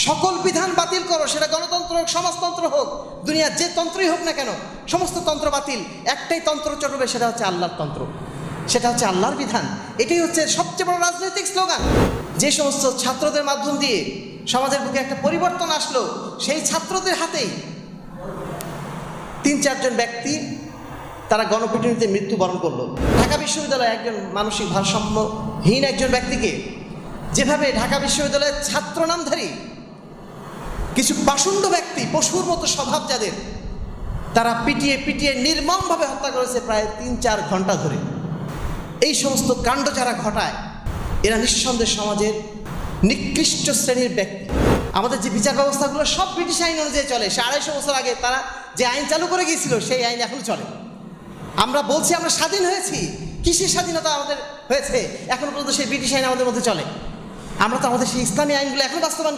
সকল বিধান বাতিল করো, সেটা গণতন্ত্র হোক, সমাজতন্ত্র হোক, দুনিয়ার যে তন্ত্রই হোক না কেন, সমস্ত তন্ত্র বাতিল। একটাই তন্ত্র চলবে, সেটা হচ্ছে আল্লাহর তন্ত্র, সেটা হচ্ছে আল্লাহর বিধান। এটাই হচ্ছে সবচেয়ে বড় রাজনৈতিক স্লোগান। যে সমস্ত ছাত্রদের মাধ্যম দিয়ে সমাজের বুকে একটা পরিবর্তন আসলো, সেই ছাত্রদের হাতেই ৩-৪ জন ব্যক্তি তারা গণপিটুনিতে মৃত্যুবরণ করলো। ঢাকা বিশ্ববিদ্যালয়ে একজন মানসিক ভারসাম্যহীন একজন ব্যক্তিকে যেভাবে ঢাকা বিশ্ববিদ্যালয়ের ছাত্র নামধারী কিছু পাষণ্ড ব্যক্তি, পশুর মতো স্বভাব যাদের, তারা পিটিয়ে পিটিয়ে নির্মমভাবে হত্যা করেছে প্রায় ৩-৪ ঘন্টা ধরে। এই সমস্ত কাণ্ড যারা ঘটায়, এরা নিঃসন্দেহে সমাজের নিকৃষ্ট শ্রেণীর ব্যক্তি। আমাদের যে বিচার ব্যবস্থাগুলো সব ব্রিটিশ আইন অনুযায়ী চলে। 250 বছর আগে তারা যে আইন চালু করে গিয়েছিল, সেই আইন এখন চলে। আমরা বলছি আমরা স্বাধীন হয়েছি, কিসের স্বাধীনতা আমাদের হয়েছে? এখন পর্যন্ত সেই ব্রিটিশ আইন আমাদের মধ্যে চলে। আমরা তো আমাদের সেই ইসলামী আইনগুলো এখন বাস্তবায়ন